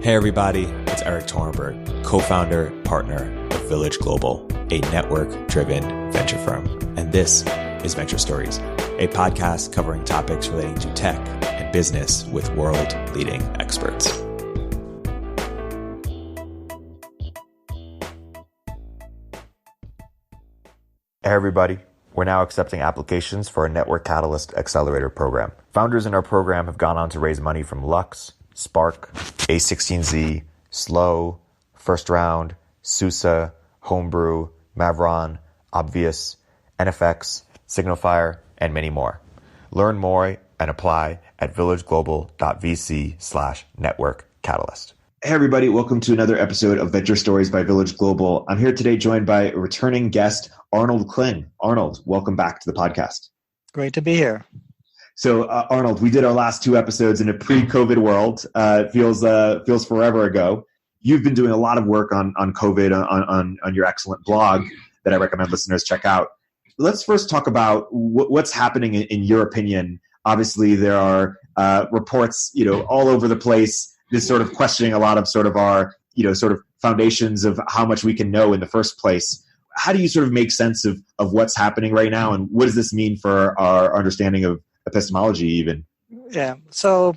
Hey everybody, it's Erik, co-founder, partner of Village Global, a network-driven venture firm. And this is Venture Stories, a podcast covering topics relating to tech and business with world-leading experts. Hey everybody, we're now accepting applications for a Network Catalyst Accelerator program. Founders in our program have gone on to raise money from Lux, Spark, A16Z, Slow, First Round, SUSE, Homebrew, Mavron, Obvious, NFX, Signalfire, and many more. Learn more and apply at villageglobal.vc/network catalyst. Hey everybody, welcome to another episode of Venture Stories by Village Global. I'm here today joined by a returning guest, Arnold Kling. Arnold, welcome back to the podcast. Great to be here. So, Arnold, we did our last two episodes in a pre-COVID world. It feels forever ago. You've been doing a lot of work on COVID on your excellent blog that I recommend listeners check out. Let's first talk about what's happening in your opinion. Obviously, there are reports, all over the place, just sort of questioning a lot of sort of our, sort of foundations of how much we can know in the first place. How do you sort of make sense of what's happening right now, and what does this mean for our understanding of epistemology even? Yeah. So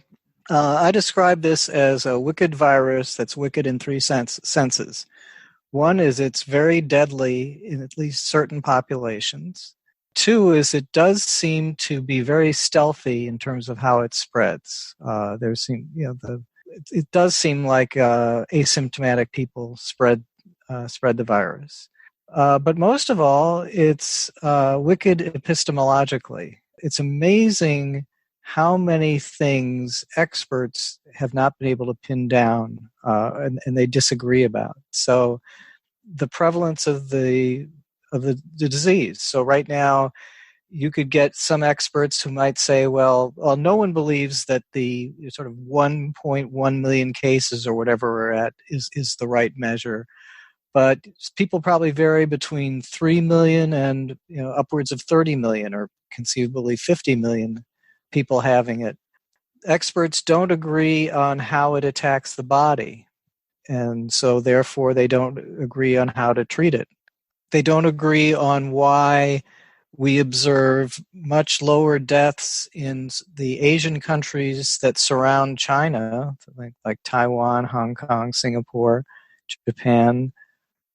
I describe this as a wicked virus that's wicked in three senses. One is it's very deadly in at least certain populations. Two is it does seem to be very stealthy in terms of how it spreads. It does seem like asymptomatic people spread the virus. But most of all, it's wicked epistemologically. It's amazing how many things experts have not been able to pin down and they disagree about. So the prevalence of the disease. So right now, you could get some experts who might say, well, no one believes that the sort of 1.1 million cases or whatever we're at is the right measure. But people probably vary between 3 million and upwards of 30 million or conceivably 50 million people having it. Experts don't agree on how it attacks the body, and so therefore they don't agree on how to treat it. They don't agree on why we observe much lower deaths in the Asian countries that surround China, like Taiwan, Hong Kong, Singapore, Japan,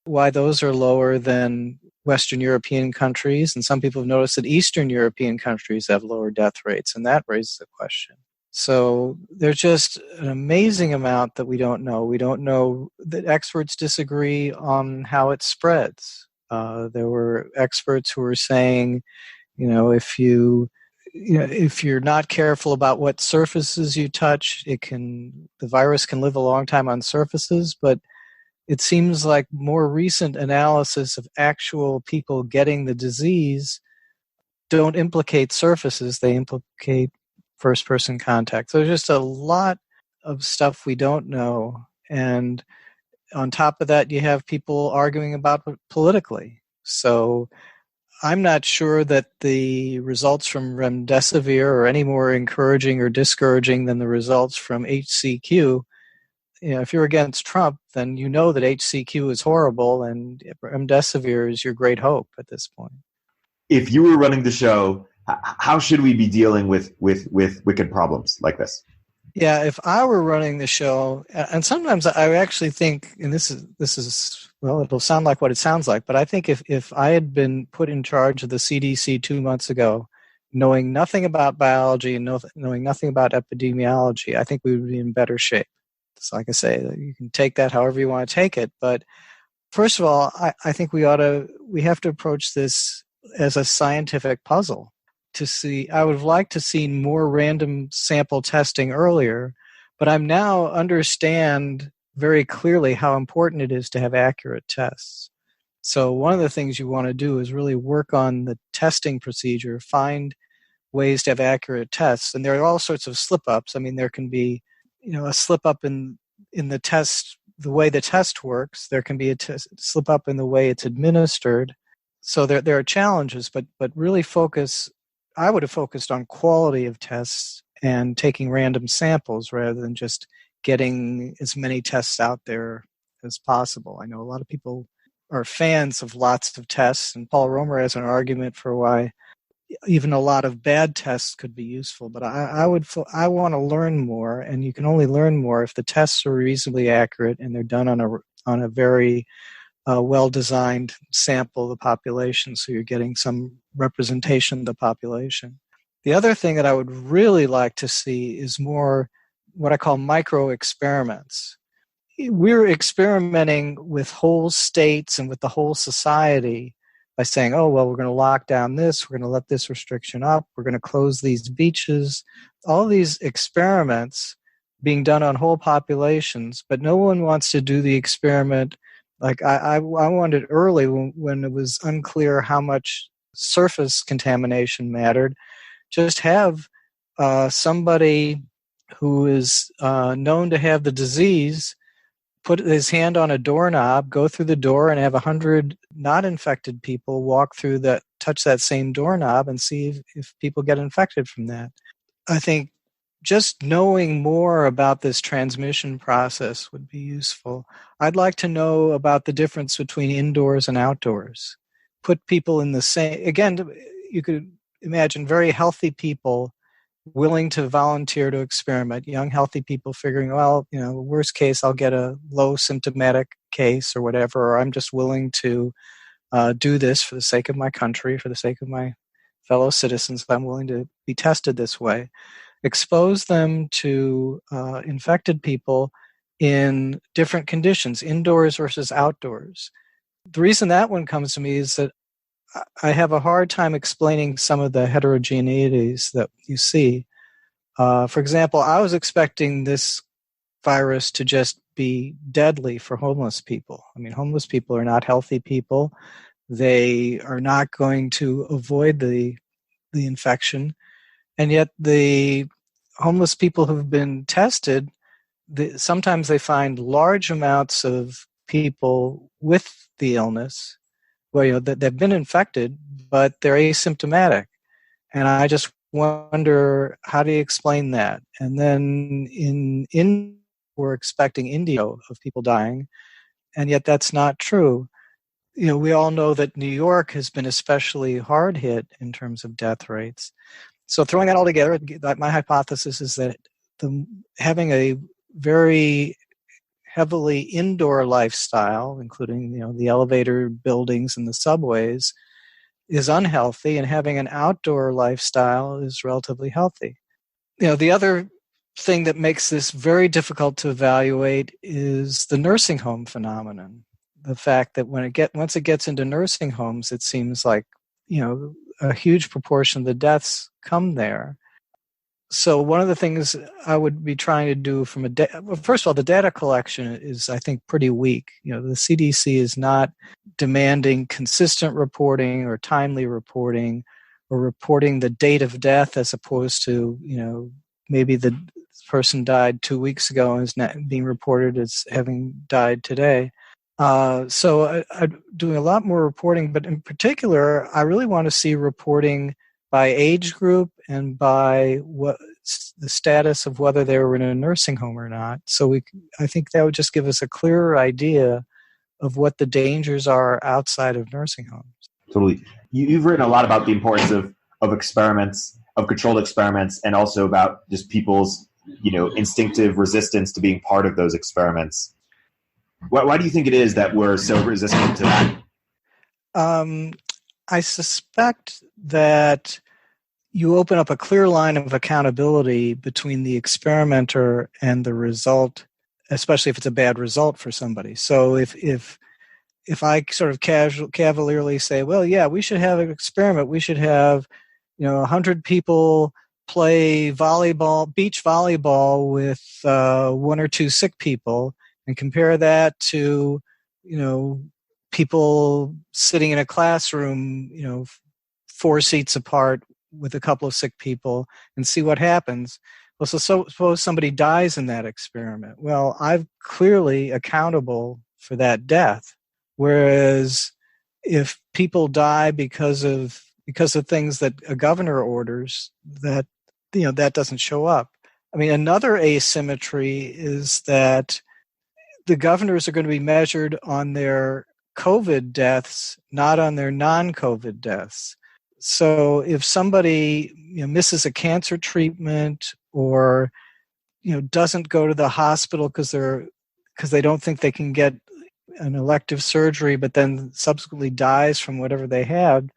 why those are lower than Western European countries. And some people have noticed that Eastern European countries have lower death rates, and that raises a question. So there's just an amazing amount that we don't know. We don't know that experts disagree on how it spreads. There were experts who were saying, if you're not careful about what surfaces you touch, the virus can live a long time on surfaces, but it seems like more recent analysis of actual people getting the disease don't implicate surfaces, they implicate first-person contact. So there's just a lot of stuff we don't know. And on top of that, you have people arguing about it politically. So I'm not sure that the results from remdesivir are any more encouraging or discouraging than the results from HCQ. If you're against Trump, then you know that HCQ is horrible, and remdesivir is your great hope at this point. If you were running the show, how should we be dealing with wicked problems like this? Yeah, if I were running the show, and sometimes I actually think, and this is well, it'll sound like what it sounds like, but I think if I had been put in charge of the CDC 2 months ago, knowing nothing about biology and knowing nothing about epidemiology, I think we would be in better shape. So like I say, you can take that however you want to take it. But first of all, I think we have to approach this as a scientific puzzle. I would have liked to see more random sample testing earlier, but I'm now understand very clearly how important it is to have accurate tests. So one of the things you want to do is really work on the testing procedure, find ways to have accurate tests. And there are all sorts of slip-ups. I mean, there can be a slip-up in the test, the way the test works. There can be a slip-up in the way it's administered. So there are challenges, but really I would have focused on quality of tests and taking random samples rather than just getting as many tests out there as possible. I know a lot of people are fans of lots of tests, and Paul Romer has an argument for why even a lot of bad tests could be useful. But I want to learn more, and you can only learn more if the tests are reasonably accurate and they're done on a very well-designed sample of the population, so you're getting some representation of the population. The other thing that I would really like to see is more what I call micro experiments. We're experimenting with whole states and with the whole society by saying, oh, well, we're going to lock down this, we're going to let this restriction up, we're going to close these beaches. All these experiments being done on whole populations, but no one wants to do the experiment. Like I wanted early when it was unclear how much surface contamination mattered, just have somebody who is known to have the disease put his hand on a doorknob, go through the door, and have 100 not infected people walk through that, touch that same doorknob, and see if people get infected from that. I think just knowing more about this transmission process would be useful. I'd like to know about the difference between indoors and outdoors. Put people in the same, again, you could imagine very healthy people willing to volunteer to experiment, young healthy people figuring, well, worst case, I'll get a low symptomatic case or whatever, or I'm just willing to do this for the sake of my country, for the sake of my fellow citizens. I'm willing to be tested this way. Expose them to infected people in different conditions, indoors versus outdoors. The reason that one comes to me is that I have a hard time explaining some of the heterogeneities that you see. For example, I was expecting this virus to just be deadly for homeless people. I mean, homeless people are not healthy people. They are not going to avoid the infection. And yet the homeless people who've been tested, sometimes they find large amounts of people with the illness, well, that they've been infected, but they're asymptomatic. And I just wonder, how do you explain that? And then we're expecting India of people dying, and yet that's not true. We all know that New York has been especially hard hit in terms of death rates. So throwing that all together, my hypothesis is that having a very heavily indoor lifestyle, including the elevator buildings and the subways, is unhealthy, and having an outdoor lifestyle is relatively healthy. The other thing that makes this very difficult to evaluate is the nursing home phenomenon. The fact that once it gets into nursing homes, it seems like a huge proportion of the deaths come there. So one of the things I would be trying to do first of all, the data collection is, I think, pretty weak. The CDC is not demanding consistent reporting or timely reporting, or reporting the date of death as opposed to, maybe the person died 2 weeks ago and is not being reported as having died today. So I'm doing a lot more reporting, but in particular, I really want to see reporting by age group and by what the status of whether they were in a nursing home or not. So I think that would just give us a clearer idea of what the dangers are outside of nursing homes. Totally. You've written a lot about the importance of experiments, of controlled experiments, and also about just people's instinctive resistance to being part of those experiments. Why do you think it is that we're so resistant to that? I suspect that you open up a clear line of accountability between the experimenter and the result, especially if it's a bad result for somebody. So if I sort of cavalierly say, well, yeah, we should have an experiment. We should have 100 people play beach volleyball with 1 or 2 sick people, and compare that to people sitting in a classroom, 4 seats apart with a couple of sick people, and see what happens. Well, so suppose somebody dies in that experiment. Well, I'm clearly accountable for that death. Whereas if people die because of things that a governor orders, that that doesn't show up. I mean, another asymmetry is that the governors are going to be measured on their COVID deaths, not on their non-COVID deaths. So if somebody misses a cancer treatment or doesn't go to the hospital because they don't think they can get an elective surgery, but then subsequently dies from whatever they had,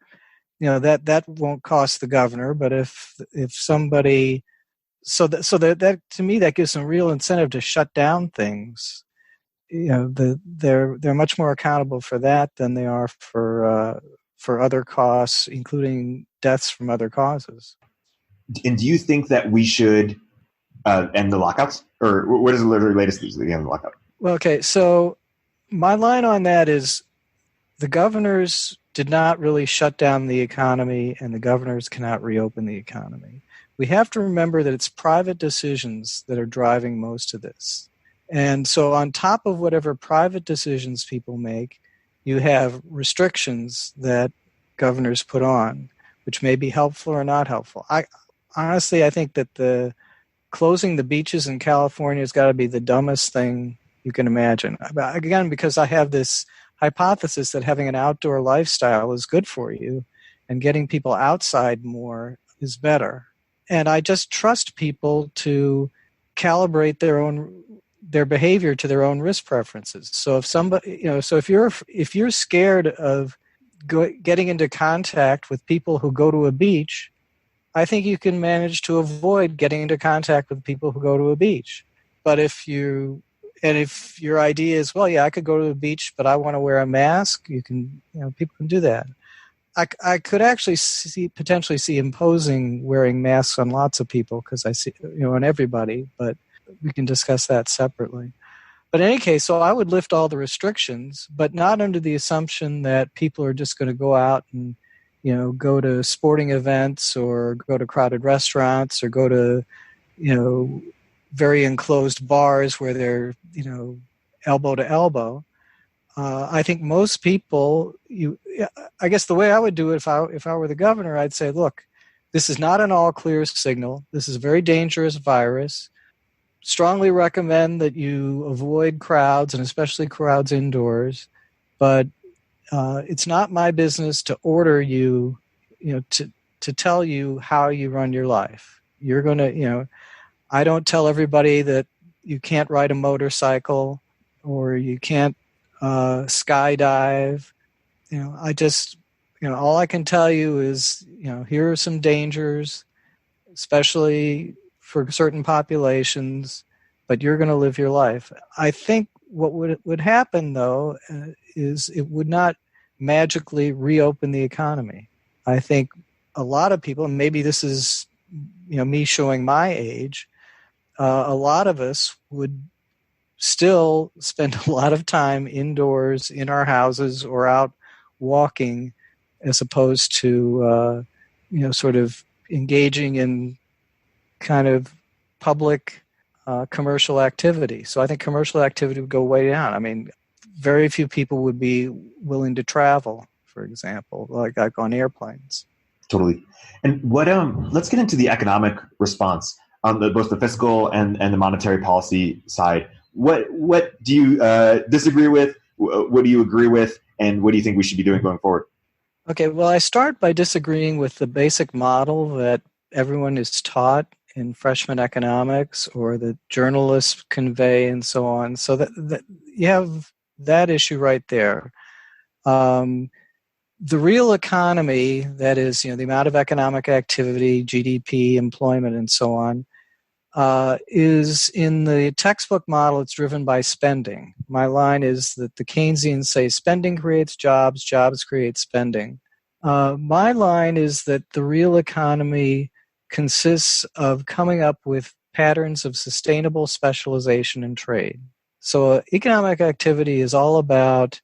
that won't cost the governor. But if somebody, that to me that gives some real incentive to shut down things. They're much more accountable for that than they are for other costs, including deaths from other causes. And do you think that we should end the lockouts, or what is the latest news at the end of the lockout? Well, okay, so my line on that is the governors did not really shut down the economy, and the governors cannot reopen the economy. We have to remember that it's private decisions that are driving most of this. And so on top of whatever private decisions people make, you have restrictions that governors put on, which may be helpful or not helpful. I think that the closing the beaches in California has got to be the dumbest thing you can imagine. Again, because I have this hypothesis that having an outdoor lifestyle is good for you and getting people outside more is better. And I just trust people to calibrate their behavior to their own risk preferences. So if somebody, if you're scared of getting into contact with people who go to a beach, I think you can manage to avoid getting into contact with people who go to a beach. But if your idea is, well, yeah, I could go to the beach, but I want to wear a mask, people can do that. I could actually potentially see imposing wearing masks on lots of people because I see, on everybody, but we can discuss that separately. But in any case, so I would lift all the restrictions, but not under the assumption that people are just going to go out and, go to sporting events or go to crowded restaurants or go to, very enclosed bars where they're, elbow to elbow. I think most people, I guess the way I would do it if I were the governor, I'd say, look, this is not an all clear signal. This is a very dangerous virus. Strongly recommend that you avoid crowds and especially crowds indoors. But it's not my business to order you, to tell you how you run your life. You're going to, I don't tell everybody that you can't ride a motorcycle or you can't skydive. I just, all I can tell you is, here are some dangers, especially for certain populations, but you're going to live your life. I think what would happen, though, is it would not magically reopen the economy. I think a lot of people, and maybe this is, me showing my age, a lot of us would still spend a lot of time indoors in our houses or out walking as opposed to, sort of engaging in kind of public commercial activity. So I think commercial activity would go way down. I mean, very few people would be willing to travel, for example, like on airplanes. Totally. And what? Let's get into the economic response on both the fiscal and the monetary policy side. What do you disagree with? What do you agree with? And what do you think we should be doing going forward? Okay, well, I start by disagreeing with the basic model that everyone is taught in freshman economics or that journalists convey and so on. So that you have that issue right there. The real economy, that is, the amount of economic activity, GDP, employment, and so on, is in the textbook model, it's driven by spending. My line is that the Keynesians say spending creates jobs, jobs create spending. My line is that the real economy consists of coming up with patterns of sustainable specialization and trade. So economic activity is all about,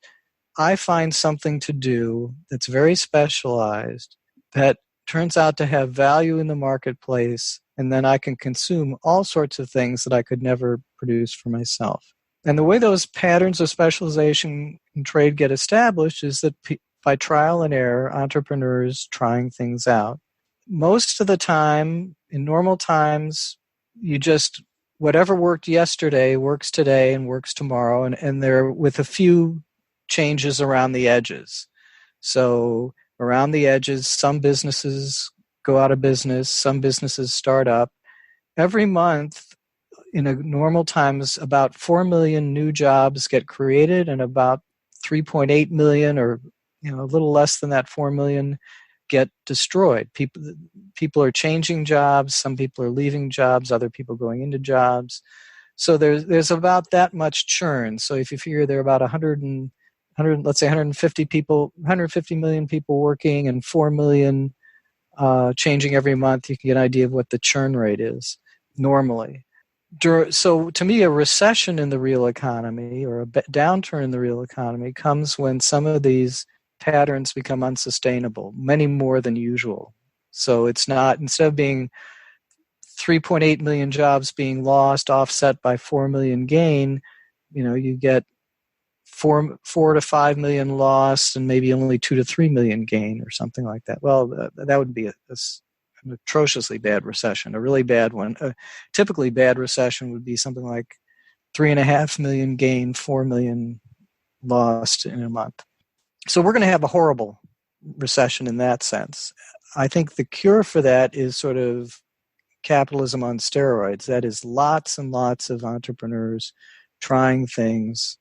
I find something to do that's very specialized, that turns out to have value in the marketplace, and then I can consume all sorts of things that I could never produce for myself. And the way those patterns of specialization and trade get established is that by trial and error, entrepreneurs trying things out. Most of the time, in normal times, you just, whatever worked yesterday works today and works tomorrow, and they're with a few changes around the edges. So around the edges, some businesses go out of business, some businesses start up. Every month, in a normal times, about 4 million new jobs get created, and about 3.8 million, or a little less than that, 4 million, get destroyed. People are changing jobs. Some people are leaving jobs. Other people going into jobs. So there's about that much churn. So if you figure there are about 100, let's say 150 million people working, and 4 million changing every month, you can get an idea of what the churn rate is normally. So to me, a recession in the real economy, or a downturn in the real economy, comes when some of these patterns become unsustainable, many more than usual. So it's not, instead of being 3.8 million jobs being lost, offset by 4 million gain, you get 4 to 5 million lost and maybe only 2 to 3 million gain, or something like that. Well, that would be an atrociously bad recession, a really bad one. A typically bad recession would be something like 3.5 million gain, 4 million lost in a month. So we're going to have a horrible recession in that sense. I think the cure for that is sort of capitalism on steroids. That is, lots and lots of entrepreneurs trying things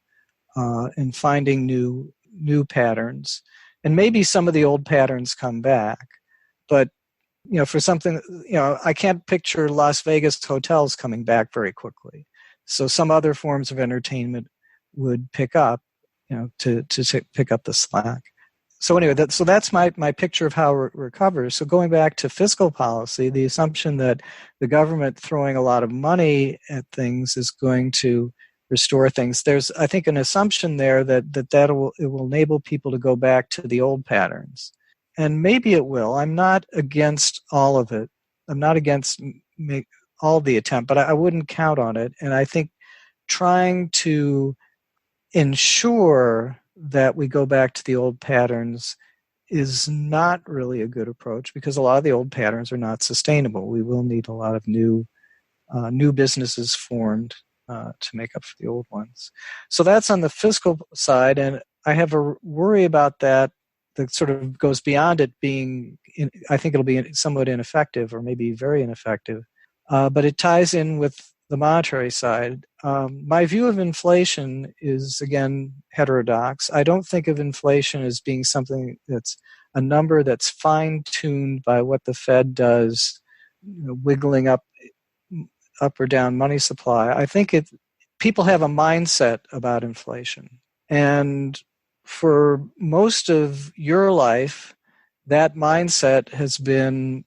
and finding new patterns. And maybe some of the old patterns come back. But for something, I can't picture Las Vegas hotels coming back very quickly. So some other forms of entertainment would pick up, to pick up the slack. So anyway, that's my picture of how it recovers. So going back to fiscal policy, the assumption that the government throwing a lot of money at things is going to restore things. There's, I think, an assumption there that it will enable people to go back to the old patterns. And maybe it will. I'm not against all of it. I'm not against all the attempt, but I wouldn't count on it. And I think trying to ensure that we go back to the old patterns is not really a good approach, because a lot of the old patterns are not sustainable. We will need a lot of new businesses formed to make up for the old ones. So that's on the fiscal side, and I have a worry about that sort of goes beyond it being, I think it'll be somewhat ineffective, or maybe very ineffective, but it ties in with the monetary side. My view of inflation is, again, heterodox. I don't think of inflation as being something that's a number that's fine-tuned by what the Fed does, wiggling up or down money supply. I think people have a mindset about inflation. And for most of your life, that mindset has been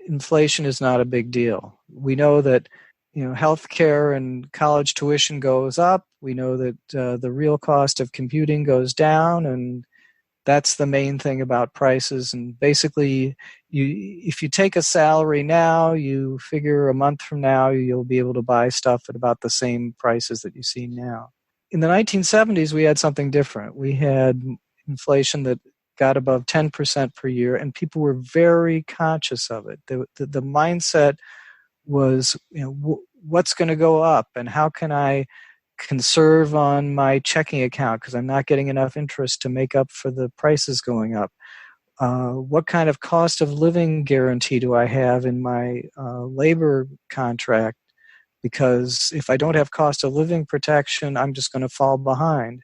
inflation is not a big deal. We know that healthcare and college tuition goes up. We know that the real cost of computing goes down, and that's the main thing about prices. And basically, if you take a salary now, you figure a month from now you'll be able to buy stuff at about the same prices that you see now. In the 1970s, we had something different. We had inflation that got above 10% per year, and people were very conscious of it. The mindset was, what's going to go up, and how can I conserve on my checking account because I'm not getting enough interest to make up for the prices going up? What kind of cost of living guarantee do I have in my labor contract? Because if I don't have cost of living protection, I'm just going to fall behind.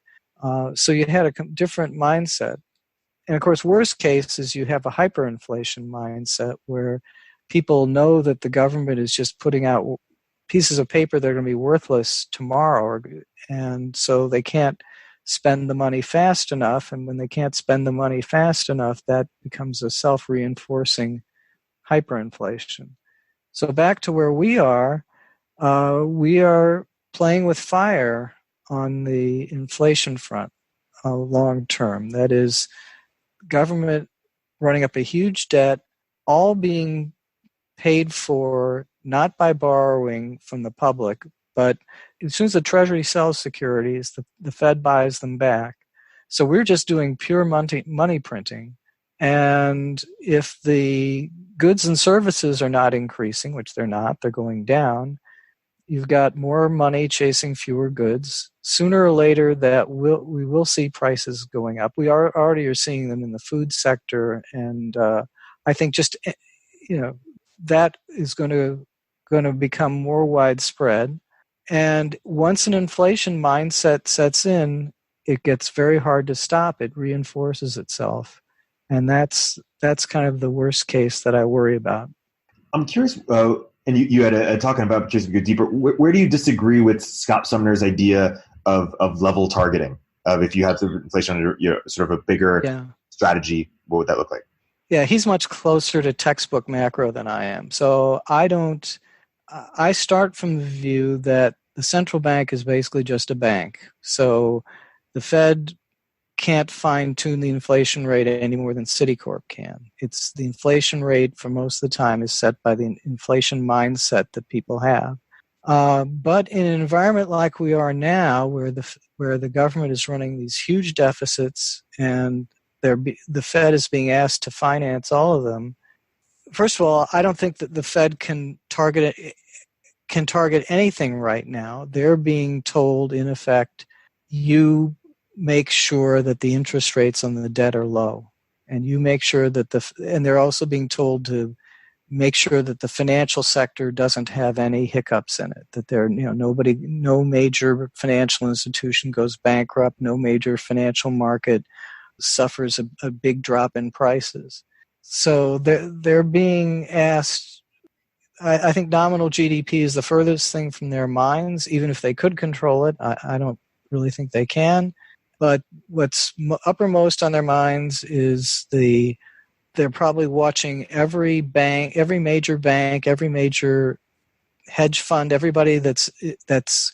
So you had a different mindset. And of course, worst case is you have a hyperinflation mindset where people know that the government is just putting out pieces of paper that are going to be worthless tomorrow, and so they can't spend the money fast enough. And when they can't spend the money fast enough, that becomes a self-reinforcing hyperinflation. So back to where we are playing with fire on the inflation front long term. That is, government running up a huge debt, all being paid for not by borrowing from the public, but as soon as the Treasury sells securities, the Fed buys them back. So we're just doing pure money printing, And if the goods and services are not increasing, which they're not, they're going down, you've got more money chasing fewer goods. Sooner or later, we will see prices going up. We already are seeing them in the food sector, and I think just that is going to become more widespread. And once an inflation mindset sets in, it gets very hard to stop. It reinforces itself, and that's kind of the worst case that I worry about. I'm curious. And you had a talking about just to go deeper. Where do you disagree with Scott Sumner's idea of level targeting? Of if you had inflation under sort of a bigger strategy, what would that look like? Yeah, he's much closer to textbook macro than I am. So I start from the view that the central bank is basically just a bank. So the Fed can't fine-tune the inflation rate any more than Citicorp can. It's the inflation rate for most of the time is set by the inflation mindset that people have. But in an environment like we are now, where the government is running these huge deficits and the Fed is being asked to finance all of them, first of all, I don't think that the Fed can target anything right now. They're being told, in effect, you make sure that the interest rates on the debt are low, and you make sure that and they're also being told to make sure that the financial sector doesn't have any hiccups in it, that no major financial institution goes bankrupt, no major financial market suffers a big drop in prices. So they're being asked. I think nominal GDP is the furthest thing from their minds, even if they could control it. I don't really think they can. But what's uppermost on their minds is they're probably watching every bank, every major bank, every major hedge fund, everybody that's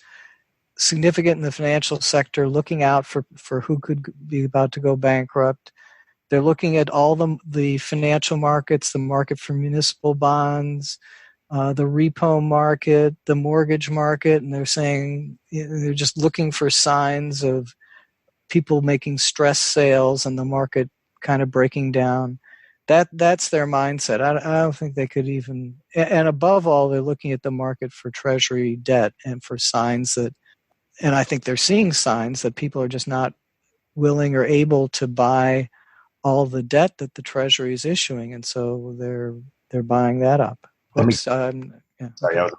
significant in the financial sector, looking out for who could be about to go bankrupt. They're looking at all the financial markets, the market for municipal bonds, the repo market, the mortgage market, and they're saying they're just looking for signs of people making stress sales and the market kind of breaking down. That's their mindset. I don't think they could even. And above all, they're looking at the market for treasury debt and for signs that. And I think they're seeing signs that people are just not willing or able to buy all the debt that the Treasury is issuing, and so they're buying that up. Sorry,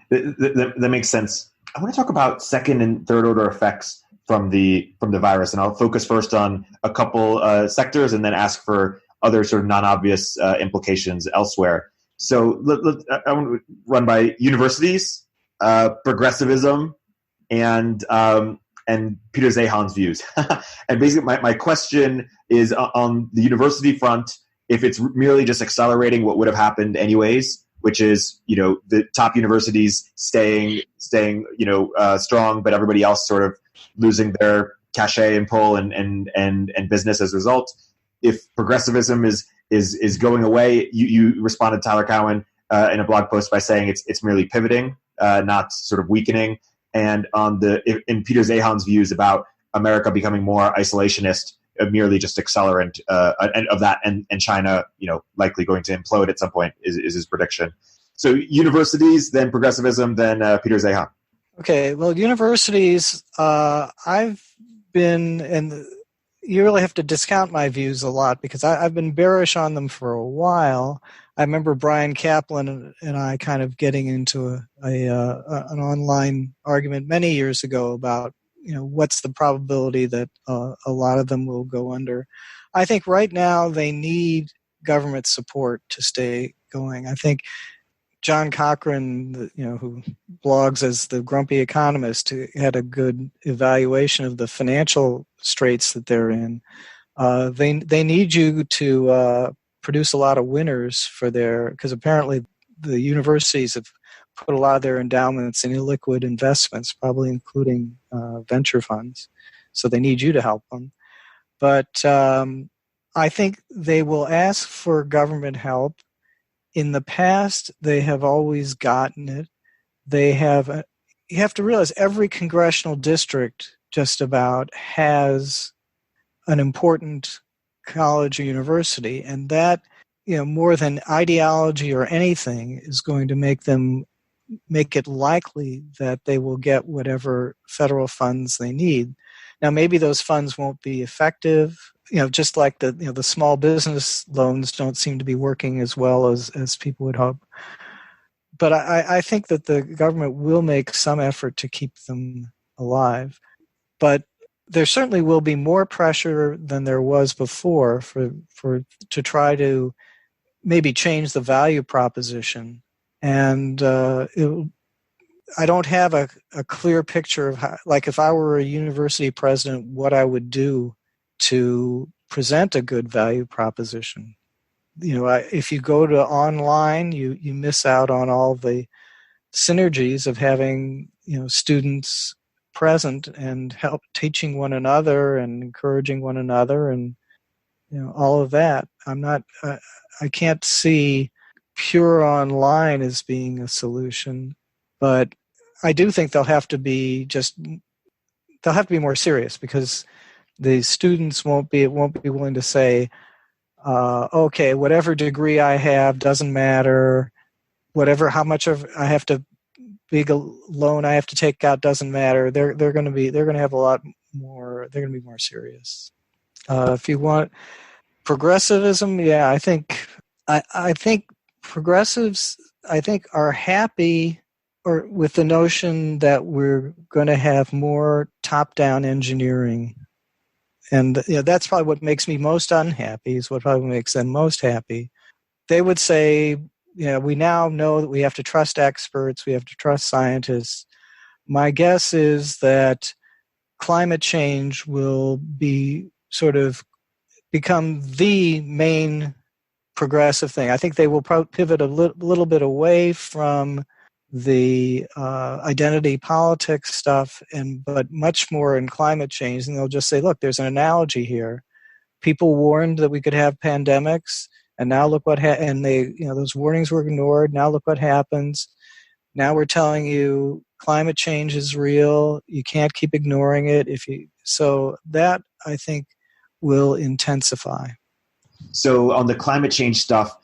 that makes sense. I want to talk about second and third order effects from the virus, and I'll focus first on a couple sectors, and then ask for other sort of non-obvious implications elsewhere. So I want to run by universities, progressivism, and Peter Zeihan's views. And basically, my question is on the university front, if it's merely just accelerating what would have happened anyways, which is the top universities staying strong, but everybody else sort of losing their cachet and pull and business as a result. If progressivism is going away, you responded, Tyler Cowen, in a blog post by saying it's merely pivoting, not sort of weakening. And in Peter Zeihan's views about America becoming more isolationist, merely just accelerant of that, and China, likely going to implode at some point is his prediction. So universities, then progressivism, then Peter Zeihan. Okay, well, universities, I've been, and you really have to discount my views a lot because I've been bearish on them for a while. I remember Brian Kaplan and I kind of getting into an online argument many years ago about what's the probability that a lot of them will go under. I think right now they need government support to stay going. I think John Cochran, who blogs as the Grumpy Economist, had a good evaluation of the financial straits that they're in. They need you to produce a lot of winners because apparently the universities have put a lot of their endowments in illiquid investments, probably including venture funds. So they need you to help them. But I think they will ask for government help. In the past, they have always gotten it. You have to realize every congressional district just about has an important college or university, and that, more than ideology or anything, is going to make it likely that they will get whatever federal funds they need. Now, maybe those funds won't be effective, just like the small business loans don't seem to be working as well as people would hope. But I think that the government will make some effort to keep them alive. But there certainly will be more pressure than there was before to try to maybe change the value proposition. And I don't have a clear picture of how, like if I were a university president, what I would do to present a good value proposition. If you go to online, you miss out on all the synergies of having students present and help teaching one another and encouraging one another, and all of that. I can't see pure online as being a solution, but I do think they'll have to be more serious, because the students won't be willing to say, okay, whatever degree I have doesn't matter, how much of I have to big a loan I have to take out doesn't matter. They're going to have a lot more. They're going to be more serious. If you want progressivism, yeah, I think progressives, are happy or with the notion that we're going to have more top-down engineering, and that's probably what makes me most unhappy. Is what probably makes them most happy. They would say, we now know that we have to trust experts, we have to trust scientists. My guess is that climate change will be sort of become the main progressive thing. I think they will pivot a little bit away from the identity politics stuff, but much more in climate change. And they'll just say, look, there's an analogy here. People warned that we could have pandemics, and now look what and they, those warnings were ignored. Now look what happens. Now we're telling you climate change is real. You can't keep ignoring it. So that, I think, will intensify. So on the climate change stuff,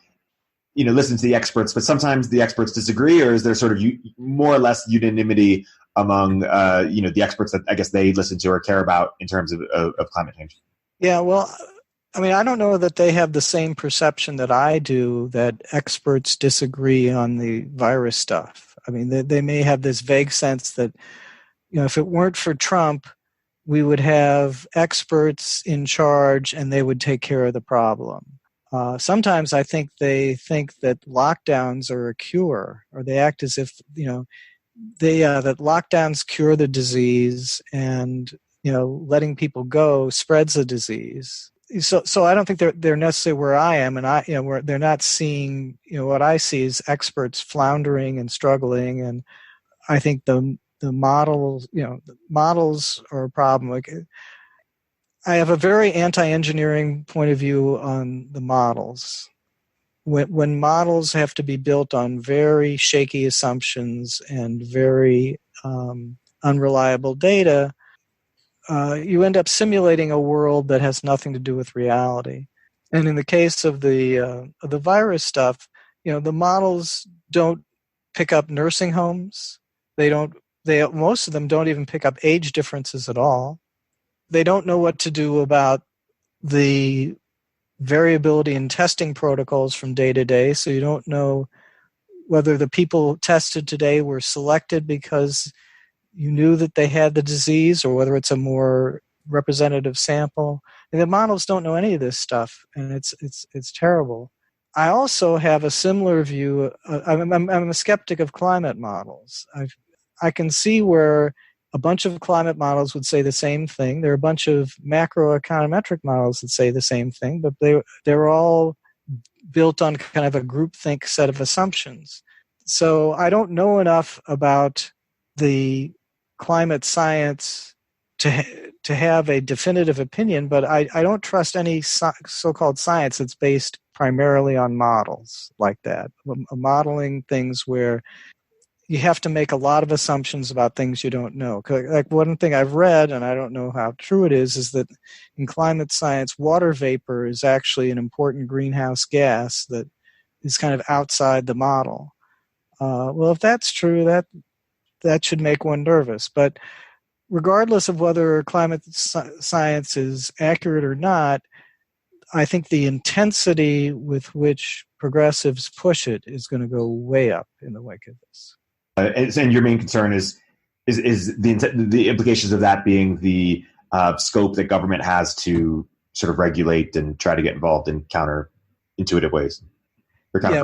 listen to the experts, but sometimes the experts disagree, or is there sort of more or less unanimity among the experts that I guess they listen to or care about in terms of climate change? Yeah, well, I don't know that they have the same perception that I do, that experts disagree on the virus stuff. They may have this vague sense that, if it weren't for Trump, we would have experts in charge and they would take care of the problem. Sometimes I think they think that lockdowns are a cure, or they act as if, that lockdowns cure the disease, and, letting people go spreads the disease. So I don't think they're necessarily where I am, and where they're not seeing, what I see is experts floundering and struggling, and I think the models, the models are a problem. Like, I have a very anti-engineering point of view on the models. When models have to be built on very shaky assumptions and very unreliable data, you end up simulating a world that has nothing to do with reality. And in the case of the virus stuff, the models don't pick up nursing homes. Most of them don't even pick up age differences at all. They don't know what to do about the variability in testing protocols from day to day, so you don't know whether the people tested today were selected because you knew that they had the disease, or whether it's a more representative sample. And the models don't know any of this stuff, and it's terrible. I also have a similar view. I'm a skeptic of climate models. I can see where a bunch of climate models would say the same thing. There are a bunch of macroeconometric models that say the same thing, but they're all built on kind of a groupthink set of assumptions. So I don't know enough about the climate science to have a definitive opinion, but I don't trust any so-called science that's based primarily on models like that, modeling things where you have to make a lot of assumptions about things you don't know. Like one thing I've read, and I don't know how true it is that in climate science, water vapor is actually an important greenhouse gas that is kind of outside the model. Well, if that's true, that should make one nervous. But regardless of whether climate science is accurate or not, I think the intensity with which progressives push it is going to go way up in the wake of this. And your main concern is the implications of that being the scope that government has to sort of regulate and try to get involved in counterintuitive ways. I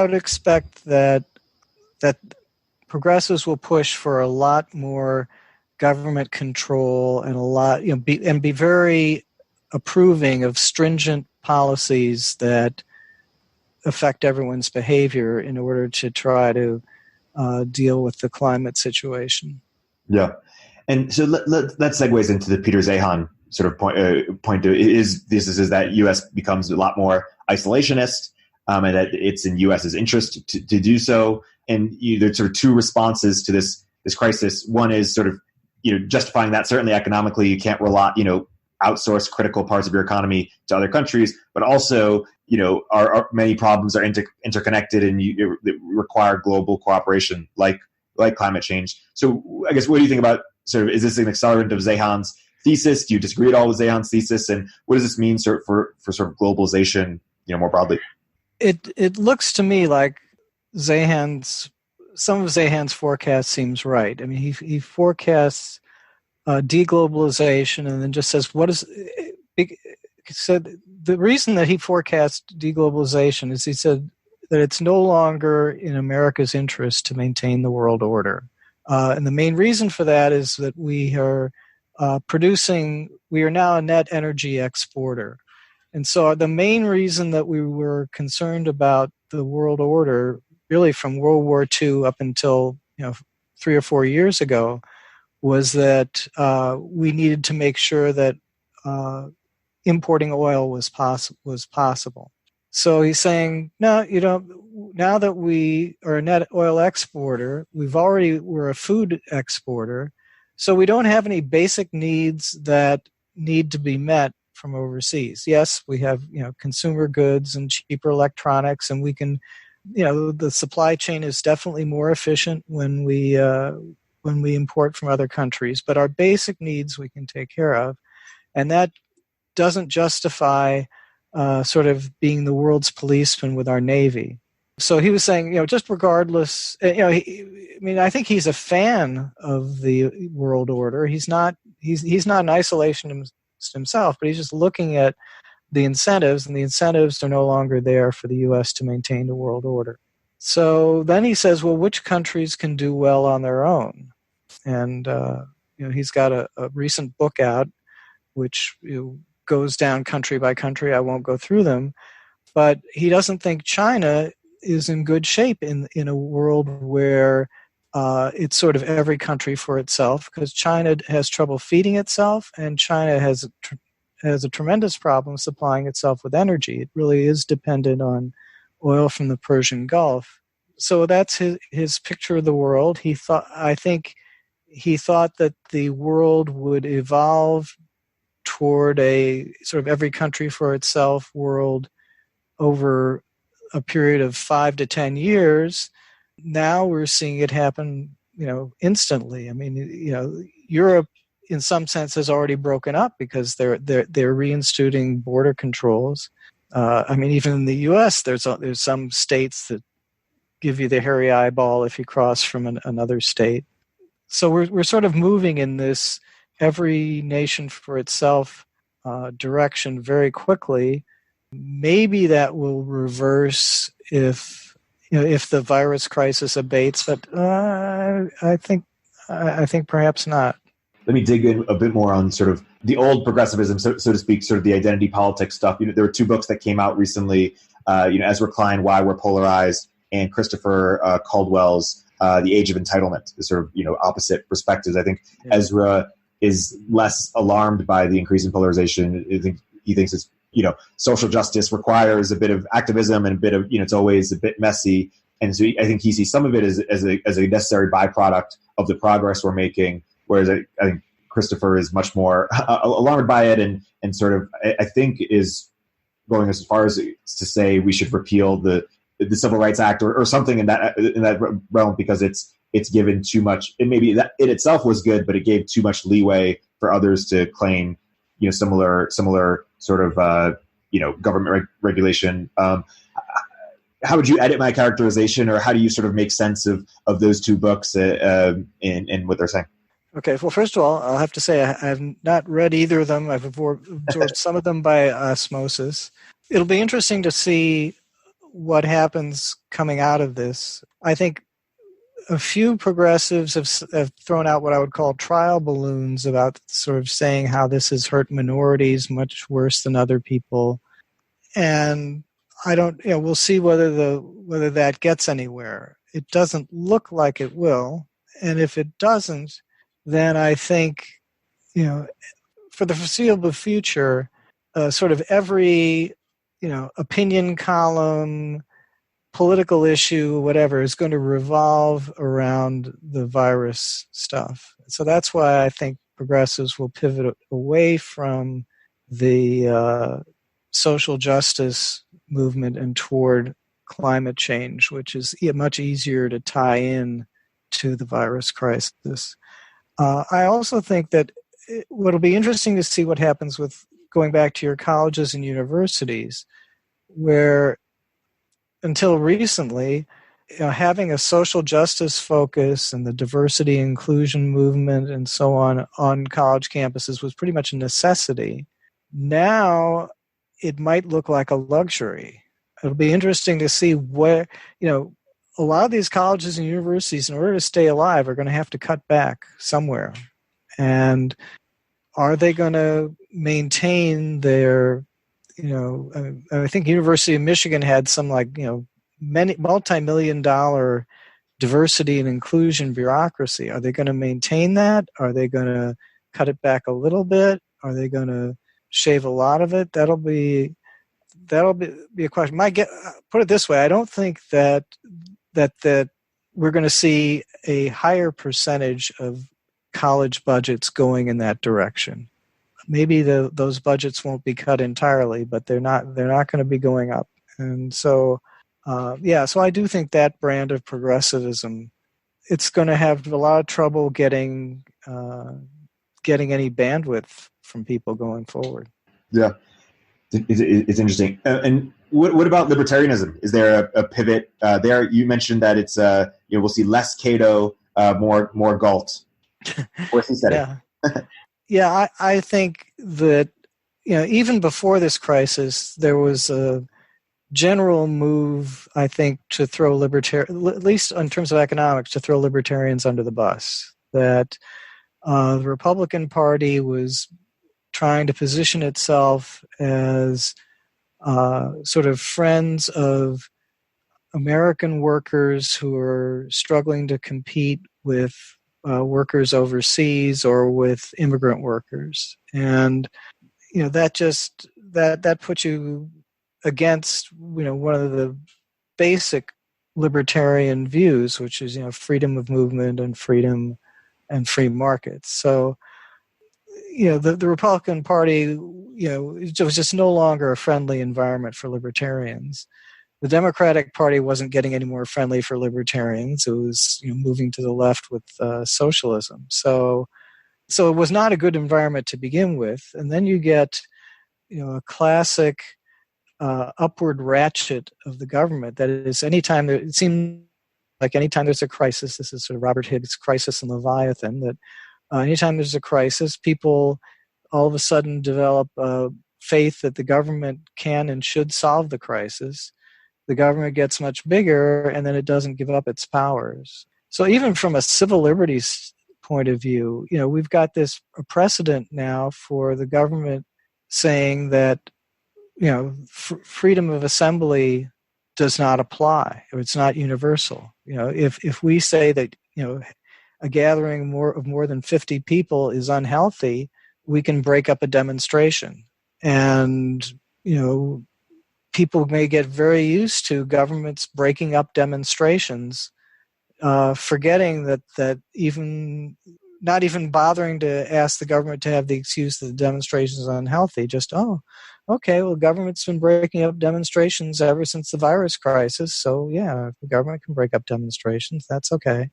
would expect that progressives will push for a lot more government control and be very approving of stringent policies that affect everyone's behavior in order to try to deal with the climate situation. Yeah, and so that segues into the Peter Zeihan sort of point is that U.S. becomes a lot more isolationist, and that it's in U.S.'s interest to do so. And there's sort of two responses to this crisis. One is sort of justifying that certainly economically you can't rely outsource critical parts of your economy to other countries, but also our many problems are interconnected and they require global cooperation like climate change. So I guess what do you think about sort of, is this an accelerant of Zeihan's thesis? Do you disagree at all with Zeihan's thesis? And what does this mean for sort of globalization more broadly? It looks to me like some of Zeihan's forecast seems right. I mean, he forecasts deglobalization and then just says, he said the reason that he forecast deglobalization is he said that it's no longer in America's interest to maintain the world order. And the main reason for that is that we are now a net energy exporter. And so the main reason that we were concerned about the world order, really from World War II up until 3 or 4 years ago, was that we needed to make sure that importing oil was possible. So he's saying, no, now that we are a net oil exporter, we're a food exporter, so we don't have any basic needs that need to be met from overseas. Yes, we have consumer goods and cheaper electronics, and we can, the supply chain is definitely more efficient when we import from other countries. But our basic needs we can take care of, and that doesn't justify sort of being the world's policeman with our Navy. So he was saying, just regardless, I think he's a fan of the world order. He's not an isolationist himself, but he's just looking at the incentives, and the incentives are no longer there for the U.S. to maintain the world order. So then he says, well, which countries can do well on their own? And he's got a recent book out, which goes down country by country. I won't go through them, but he doesn't think China is in good shape in a world where it's sort of every country for itself, because China has trouble feeding itself, and China has a tremendous problem supplying itself with energy. It really is dependent on oil from the Persian Gulf. So that's his picture of the world. I think he thought that the world would evolve toward a sort of every country for itself world over a period of 5 to 10 years. Now we're seeing it happen, instantly. I mean, Europe, in some sense, has already broken up because they're reinstituting border controls. Even in the U.S., there's some states that give you the hairy eyeball if you cross from another state. So we're sort of moving in this every nation for itself direction very quickly. Maybe that will reverse if the virus crisis abates, but I think perhaps not. Let me dig in a bit more on sort of the old progressivism, so to speak, sort of the identity politics stuff. There were 2 books that came out recently. Ezra Klein, Why We're Polarized, and Christopher Caldwell's The Age of Entitlement. The sort of opposite perspectives. I think Ezra is less alarmed by the increase in polarization. I think he thinks it's social justice requires a bit of activism and a bit of it's always a bit messy. And so I think he sees some of it as a necessary byproduct of the progress we're making, whereas I think Christopher is much more alarmed by it and sort of, I think, is going as far as to say we should repeal the Civil Rights Act or something in that realm, because it's given too much. And maybe that it itself was good, but it gave too much leeway for others to claim, similar sort of government regulation. How would you edit my characterization, or how do you sort of make sense of those two books in what they're saying? Okay, well, first of all, I'll have to say I have not read either of them. I've absorbed some of them by osmosis. It'll be interesting to see what happens coming out of this. I think a few progressives have thrown out what I would call trial balloons about sort of saying how this has hurt minorities much worse than other people. And we'll see whether that gets anywhere. It doesn't look like it will. And if it doesn't, then I think, for the foreseeable future, sort of every, opinion column, political issue, whatever, is going to revolve around the virus stuff. So that's why I think progressives will pivot away from the social justice movement and toward climate change, which is much easier to tie in to the virus crisis. I also think that what'll be interesting to see what happens with going back to your colleges and universities, where until recently, having a social justice focus and the diversity inclusion movement and so on college campuses was pretty much a necessity. Now it might look like a luxury. It'll be interesting to see where, a lot of these colleges and universities, in order to stay alive, are going to have to cut back somewhere. And are they going to maintain their, I think University of Michigan had some many multi-million-dollar diversity and inclusion bureaucracy. Are they going to maintain that? Are they going to cut it back a little bit? Are they going to shave a lot of it? That'll be a question. Put it this way: I don't think that we're going to see a higher percentage of college budgets going in that direction. Maybe those budgets won't be cut entirely, but they're not going to be going up. And so, so I do think that brand of progressivism, it's going to have a lot of trouble getting any bandwidth from people going forward. Yeah, it's interesting. And what about libertarianism? Is there a pivot there? You mentioned that it's we'll see less Cato, more Galt. What's he said? Yeah, I think that even before this crisis, there was a general move, I think, to throw at least in terms of economics, to throw libertarians under the bus. That the Republican Party was trying to position itself as sort of friends of American workers who are struggling to compete with workers overseas or with immigrant workers. And that puts you against one of the basic libertarian views, which is freedom of movement and freedom and free markets. So the Republican Party it was just no longer a friendly environment for libertarians. The Democratic Party wasn't getting any more friendly for libertarians. It was moving to the left with socialism. So it was not a good environment to begin with. And then you get a classic upward ratchet of the government. That is, anytime there's a crisis, this is sort of Robert Higgs' Crisis and Leviathan, that anytime there's a crisis, people all of a sudden develop faith that the government can and should solve the crisis. The government gets much bigger, and then it doesn't give up its powers. So even from a civil liberties point of view, we've got this precedent now for the government saying that, freedom of assembly does not apply, or it's not universal. If we say that, a gathering of more than 50 people is unhealthy, we can break up a demonstration. And, people may get very used to governments breaking up demonstrations, forgetting that even not even bothering to ask the government to have the excuse that the demonstration is unhealthy. Just, okay, well, government's been breaking up demonstrations ever since the virus crisis. So, yeah, if the government can break up demonstrations, that's okay.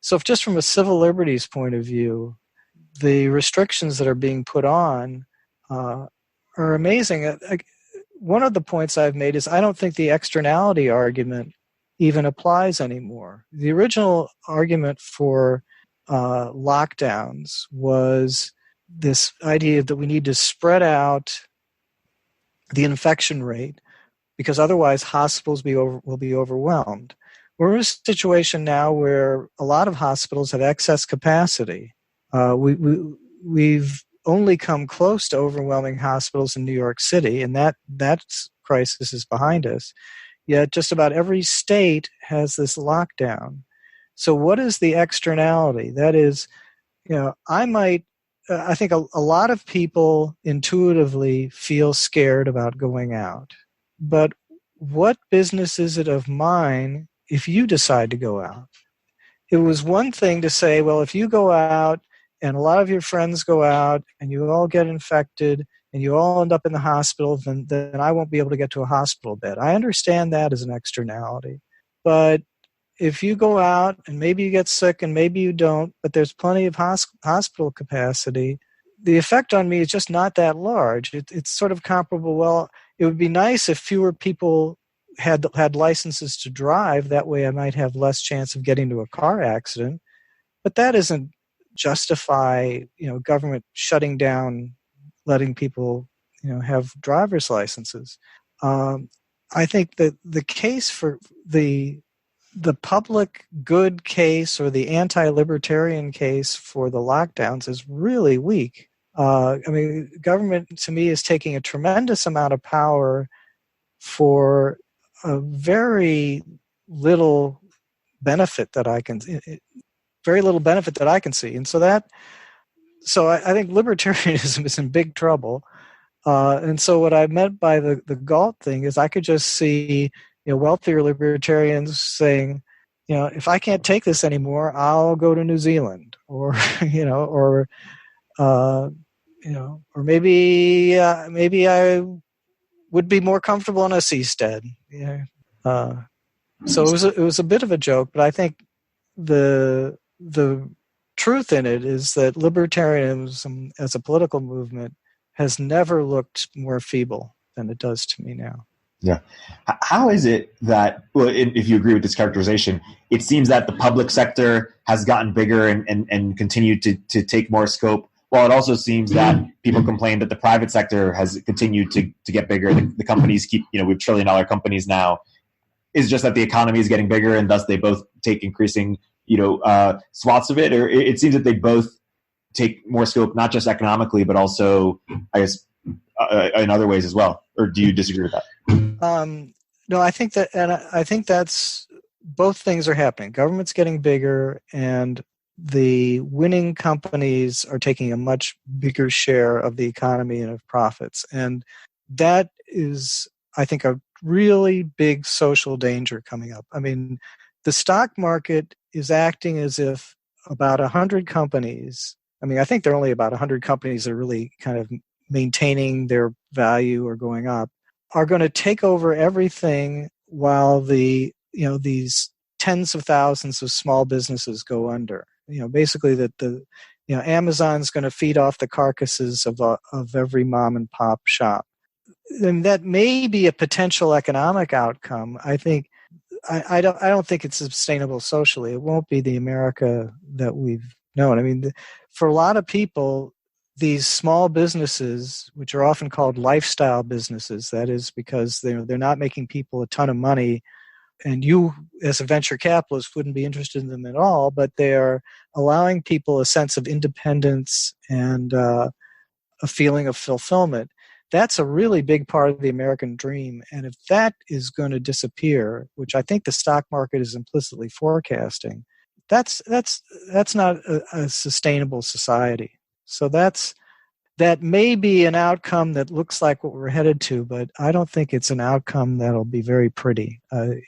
So if just from a civil liberties point of view, the restrictions that are being put on are amazing. One of the points I've made is I don't think the externality argument even applies anymore. The original argument for lockdowns was this idea that we need to spread out the infection rate because otherwise hospitals will be overwhelmed. We're in a situation now where a lot of hospitals have excess capacity. We've only come close to overwhelming hospitals in New York City, and that crisis is behind us. Yet just about every state has this lockdown. So what is the externality? That is, I think a lot of people intuitively feel scared about going out. But what business is it of mine if you decide to go out? It was one thing to say, well, if you go out and a lot of your friends go out and you all get infected and you all end up in the hospital, then I won't be able to get to a hospital bed. I understand that as an externality. But if you go out and maybe you get sick and maybe you don't, but there's plenty of hospital capacity, the effect on me is just not that large. It's sort of comparable. Well, it would be nice if fewer people had licenses to drive. That way I might have less chance of getting into a car accident. But that doesn't justify, government shutting down, letting people, have driver's licenses. I think that the case for the public good case or the anti-libertarian case for the lockdowns is really weak. Government to me is taking a tremendous amount of power for a very little benefit that I can see. And so I think libertarianism is in big trouble. And so what I meant by the Galt thing is I could just see, wealthier libertarians saying, if I can't take this anymore, I'll go to New Zealand, or or maybe I would be more comfortable in a seastead. So it was a bit of a joke, but I think the truth in it is that libertarianism as a political movement has never looked more feeble than it does to me now. Yeah. How is it that, well, if you agree with this characterization, it seems that the public sector has gotten bigger and continued to take more scope, while it also seems that people complain that the private sector has continued to get bigger. The companies keep, we have $1 trillion companies now. Is just that the economy is getting bigger and thus they both take increasing, swaths of it? Or it seems that they both take more scope, not just economically, but also, I guess, in other ways as well. Or do you disagree with that? No, I think that's both things are happening. Government's getting bigger, and the winning companies are taking a much bigger share of the economy and of profits. And that is, I think, a really big social danger coming up. I mean, the stock market is acting as if about 100 companies, I think there are only about 100 companies that are really kind of maintaining their value or going up, are going to take over everything while these tens of thousands of small businesses go under. Basically that Amazon's going to feed off the carcasses of every mom and pop shop. And that may be a potential economic outcome. I think I don't think it's sustainable socially. It won't be the America that we've known. For a lot of people, these small businesses, which are often called lifestyle businesses, that is because they're not making people a ton of money, and you as a venture capitalist wouldn't be interested in them at all, but they're allowing people a sense of independence and a feeling of fulfillment. That's a really big part of the American dream. And if that is going to disappear, which I think the stock market is implicitly forecasting, that's not a sustainable society. So that's that may be an outcome that looks like what we're headed to, but I don't think it's an outcome that'll be very pretty.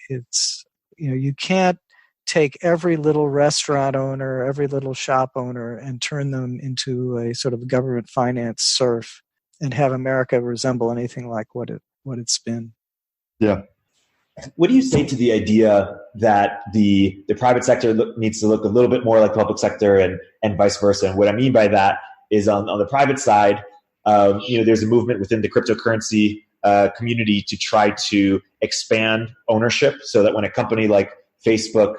It's, you can't take every little restaurant owner, every little shop owner, and turn them into a sort of government finance serf and have America resemble anything like what it's been. Yeah. What do you say to the idea that the private sector needs to look a little bit more like the public sector and vice versa? And what I mean by that is on the private side, there's a movement within the cryptocurrency community to try to expand ownership so that when a company like Facebook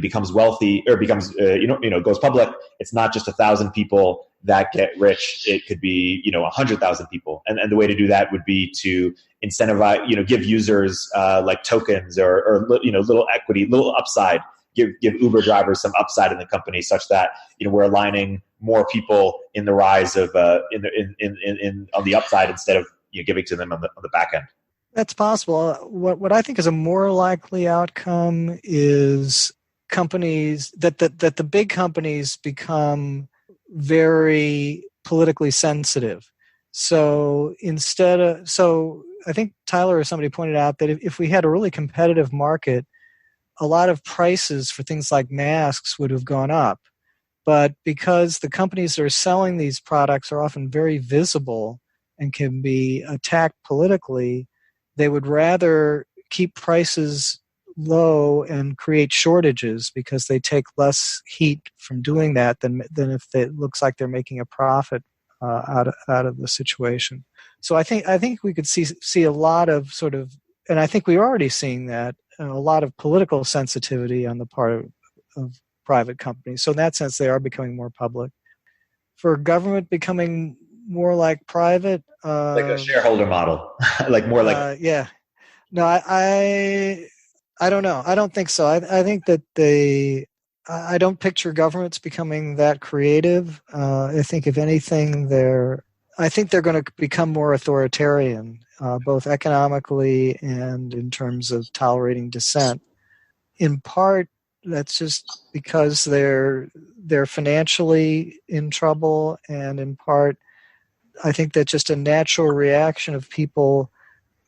becomes wealthy or becomes goes public, it's not just 1,000 people that get rich. It could be 100,000 people, and the way to do that would be to incentivize, give users like tokens or little equity, little upside. Give Uber drivers some upside in the company, such that we're aligning more people in the rise of on the upside instead of giving to them on the back end. That's possible. What I think is a more likely outcome is companies that the big companies become very politically sensitive. So I think Tyler or somebody pointed out that if we had a really competitive market, a lot of prices for things like masks would have gone up. But because the companies that are selling these products are often very visible and can be attacked politically, they would rather keep prices low and create shortages because they take less heat from doing that than if it looks like they're making a profit out of the situation. So I think we could see a lot of sort of, and I think we're already seeing that, a lot of political sensitivity on the part of private companies. So in that sense, they are becoming more public. For government becoming more like private, like a shareholder model, yeah. No, I don't know. I don't think so. I think that I don't picture governments becoming that creative. I think if anything, they're going to become more authoritarian, both economically and in terms of tolerating dissent. In part, that's just because they're financially in trouble, and in part, I think that's just a natural reaction of people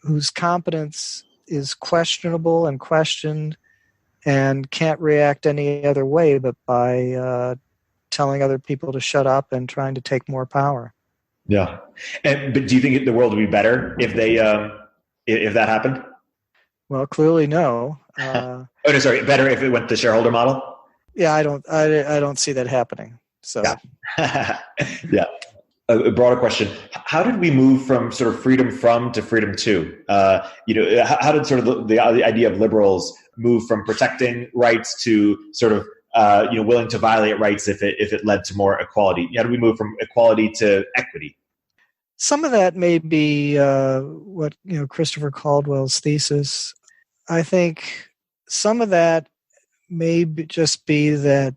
whose competence is questionable and questioned and can't react any other way but by telling other people to shut up and trying to take more power. Yeah. But do you think the world would be better if they if that happened? Well, clearly no. Better if it went the shareholder model? Yeah, I don't see that happening. So yeah. Yeah. A broader question: how did we move from sort of freedom from to freedom to? How did sort of the idea of liberals move from protecting rights to sort of willing to violate rights if it led to more equality? How did we move from equality to equity? Some of that may be what Christopher Caldwell's thesis. I think some of that may just be that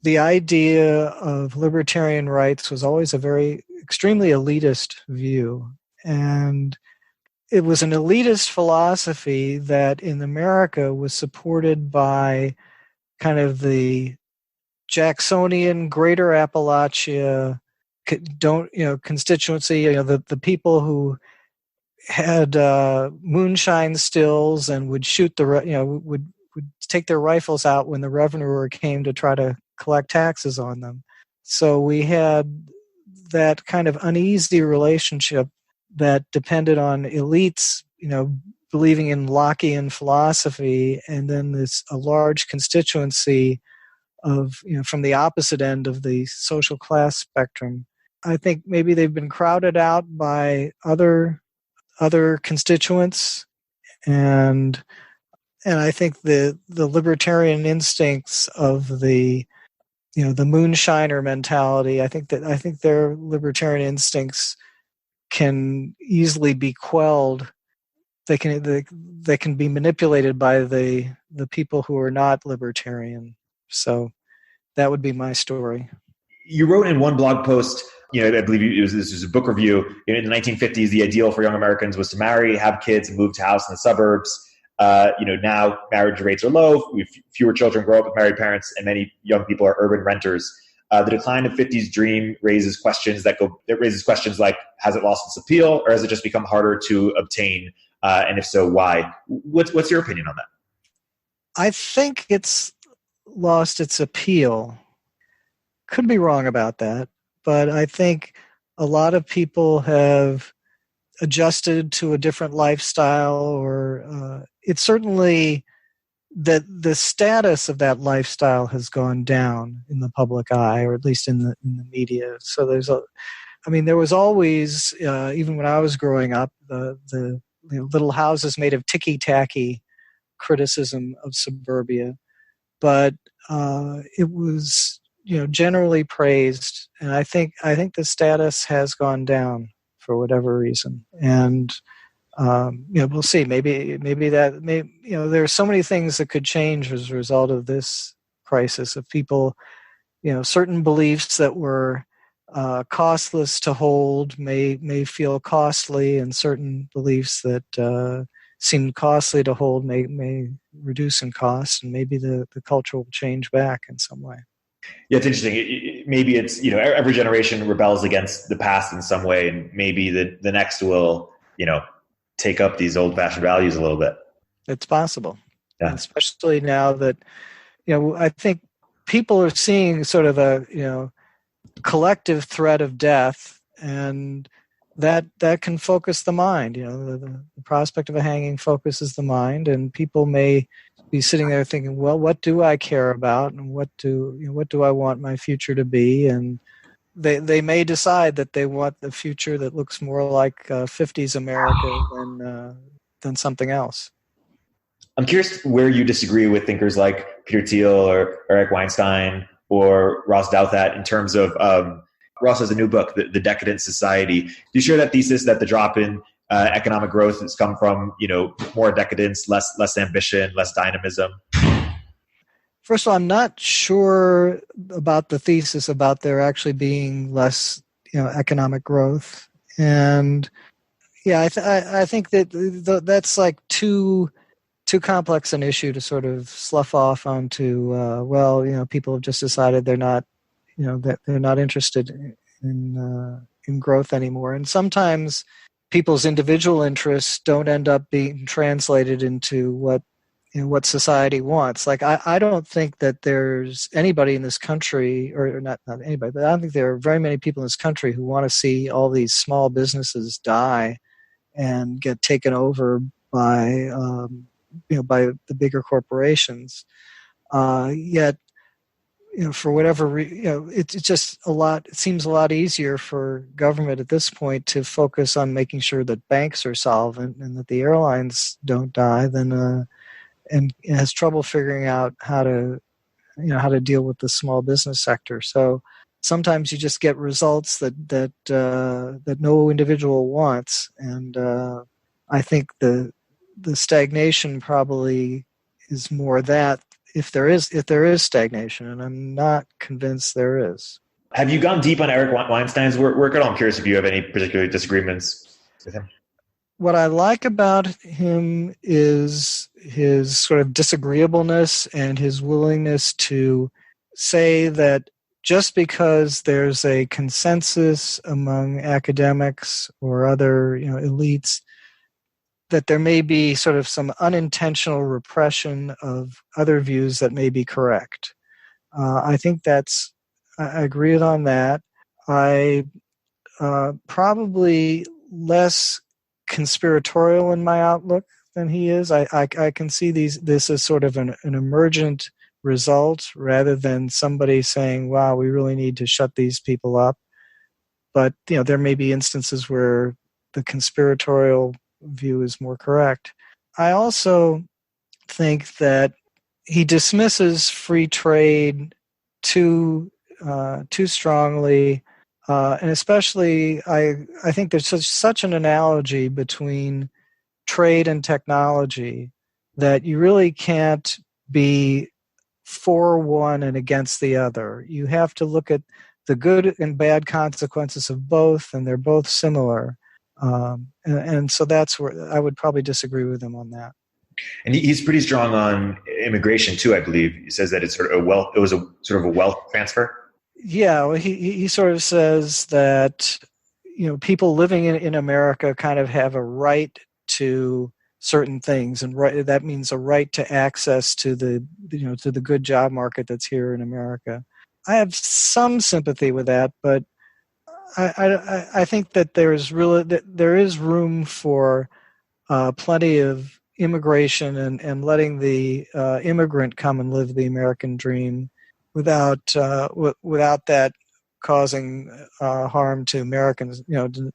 the idea of libertarian rights was always a very extremely elitist view. And it was an elitist philosophy that in America was supported by kind of the Jacksonian Greater Appalachia constituency, the people who had moonshine stills and would shoot would take their rifles out when the revenue came to try to collect taxes on them. So we had that kind of uneasy relationship that depended on elites, believing in Lockean philosophy, and then a large constituency of, from the opposite end of the social class spectrum. I think maybe they've been crowded out by other constituents, and I think the libertarian instincts of the moonshiner mentality, I think their libertarian instincts can easily be quelled. They can be manipulated by the people who are not libertarian. So that would be my story. You wrote in one blog post, I believe this was a book review. In the 1950s, the ideal for young Americans was to marry, have kids, and move to a house in the suburbs. Now marriage rates are low. Fewer children grow up with married parents, and many young people are urban renters. The decline of 50's dream raises questions like, has it lost its appeal, or has it just become harder to obtain? And if so, why? What's your opinion on that? I think it's lost its appeal. Could be wrong about that, but I think a lot of people have adjusted to a different lifestyle, or it's certainly that the status of that lifestyle has gone down in the public eye, or at least in the media. So there was always, even when I was growing up, the little houses made of ticky-tacky criticism of suburbia, but it was generally praised, and I think the status has gone down for whatever reason, and we'll see. Maybe there are so many things that could change as a result of this crisis. Of people, certain beliefs that were costless to hold may feel costly, and certain beliefs that seemed costly to hold may reduce in cost, and maybe the culture will change back in some way. Yeah, it's interesting. Maybe it's, every generation rebels against the past in some way, and maybe the next will, take up these old-fashioned values a little bit. It's possible, yeah. Especially now that, I think people are seeing sort of a, collective threat of death, and that can focus the mind. The prospect of a hanging focuses the mind, and people may be sitting there thinking, well, what do I care about, and what do I want my future to be? And they may decide that they want the future that looks more like 50s America than something else. I'm curious where you disagree with thinkers like Peter Thiel or Eric Weinstein or Ross Douthat in terms of Ross has a new book, The Decadent Society. Do you share that thesis that the drop in economic growth has come from more decadence, less ambition, less dynamism? First of all, I'm not sure about the thesis about there actually being less economic growth, and I think that's like too complex an issue to sort of slough off onto. People have just decided they're not that they're not interested in growth anymore, and sometimes people's individual interests don't end up being translated into what society wants. Like I don't think that there's anybody in this country, or not anybody, but I don't think there are very many people in this country who want to see all these small businesses die and get taken over by by the bigger corporations. Yet, for whatever it's just a lot. It seems a lot easier for government at this point to focus on making sure that banks are solvent and that the airlines don't die than and has trouble figuring out how to deal with the small business sector. So sometimes you just get results that no individual wants, and I think the stagnation probably is more that if there is stagnation, and I'm not convinced there is. Have you gone deep on Eric Weinstein's work at all? I'm curious if you have any particular disagreements with him. What I like about him is his sort of disagreeableness and his willingness to say that just because there's a consensus among academics or other elites, that there may be sort of some unintentional repression of other views that may be correct. I think I agree on that. I probably less conspiratorial in my outlook than he is. I can see this as sort of an emergent result rather than somebody saying, wow, we really need to shut these people up. But there may be instances where the conspiratorial view is more correct. I also think that he dismisses free trade too strongly. And especially, I think there's such an analogy between trade and technology that you really can't be for one and against the other. You have to look at the good and bad consequences of both, and they're both similar. And so that's where I would probably disagree with him on that. And he's pretty strong on immigration too, I believe. He says that it's sort of it was a sort of a wealth transfer. Yeah, well, he sort of says that, people living in America kind of have a right to certain things, and that means a right to access to to the good job market that's here in America. I have some sympathy with that, but I think that there is room for plenty of immigration and letting the immigrant come and live the American dream without that causing harm to Americans, to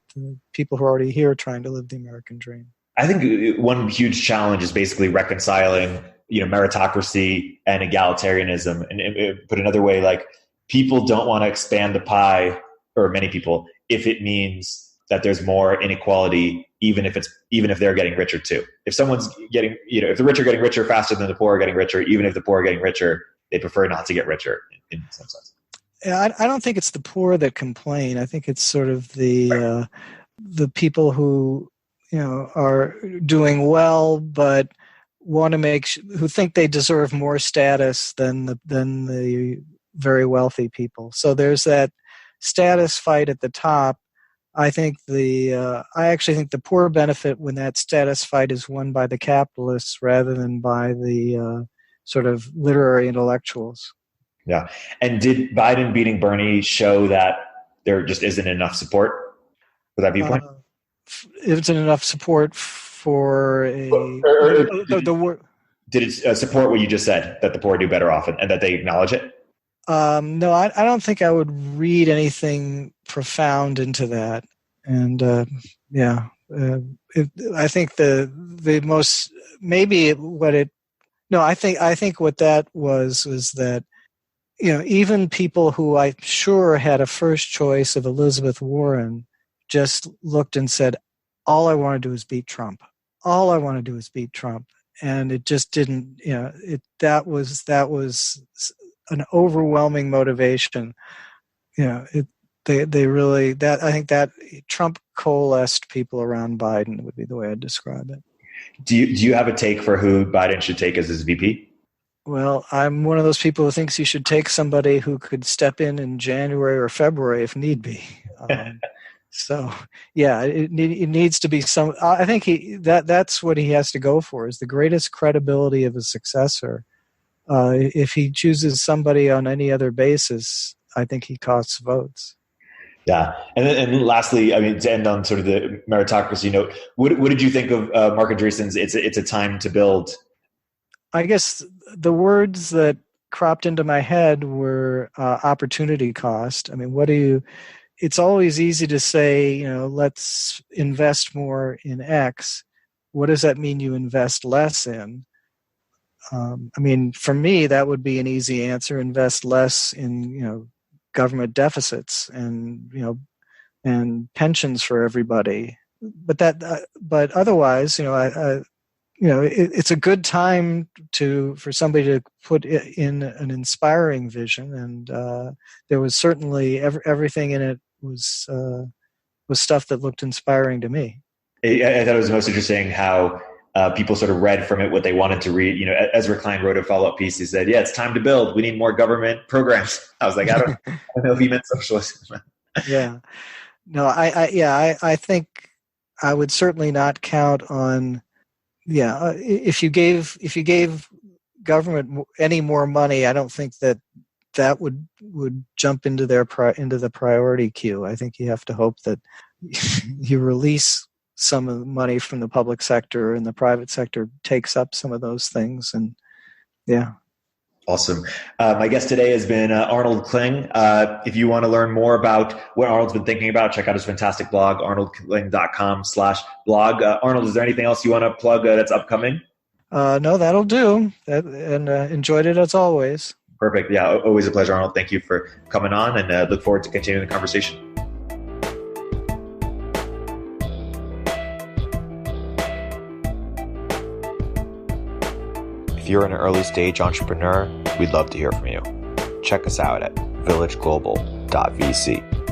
people who are already here trying to live the American dream. I think one huge challenge is basically reconciling, meritocracy and egalitarianism. And put another way, like, people don't want to expand the pie, or many people, if it means that there's more inequality, even if they're getting richer too. If someone's getting, if the rich are getting richer faster than the poor are getting richer, even if the poor are getting richer, they prefer not to get richer in some sense. Yeah, I don't think it's the poor that complain. I think it's sort of the people who are doing well, but want to who think they deserve more status than the very wealthy people. So there's that status fight at the top. I actually think the poor benefit when that status fight is won by the capitalists rather than by the sort of literary intellectuals. Yeah. And did Biden beating Bernie show that there just isn't enough support for that viewpoint? Isn't enough support for Did it support what you just said, that the poor do better off and that they acknowledge it? No, I don't think I would read anything profound into that. And I think the most maybe what it. No, I think what that was that even people who I'm sure had a first choice of Elizabeth Warren just looked and said, all I want to do is beat Trump. All I want to do is beat Trump. And it just didn't, that was an overwhelming motivation. They really, I think that Trump coalesced people around Biden would be the way I'd describe it. Do you have a take for who Biden should take as his VP? Well, I'm one of those people who thinks you should take somebody who could step in January or February if need be. So, yeah, it needs to be some. I think that's what he has to go for, is the greatest credibility of his successor. If he chooses somebody on any other basis, I think he costs votes. Yeah, and lastly, I mean, to end on sort of the meritocracy note, what did you think of Mark Andreessen's "It's a time to build"? I guess the words that cropped into my head were opportunity cost. I mean, it's always easy to say, let's invest more in X. What does that mean you invest less in? I mean, for me, that would be an easy answer: invest less in, government deficits and pensions for everybody. But otherwise, it's a good time for somebody to put in an inspiring vision, and there was certainly everything in it was stuff that looked inspiring to me. I thought it was most interesting how people sort of read from it what they wanted to read. Ezra Klein wrote a follow-up piece. He said, "Yeah, it's time to build. We need more government programs." I was like, I don't know if he meant socialism. Yeah, no, I think I would certainly not count on. Yeah, if you gave government any more money, I don't think that would jump into into the priority queue. I think you have to hope that you release some of the money from the public sector and the private sector takes up some of those things. And yeah. Awesome. My guest today has been Arnold Kling. If you want to learn more about what Arnold's been thinking about, check out his fantastic blog, arnoldkling.com/blog. Arnold, is there anything else you want to plug that's upcoming? No, that'll do. And enjoyed it as always. Perfect. Yeah, always a pleasure, Arnold. Thank you for coming on, and look forward to continuing the conversation. If you're an early stage entrepreneur, we'd love to hear from you. Check us out at villageglobal.vc.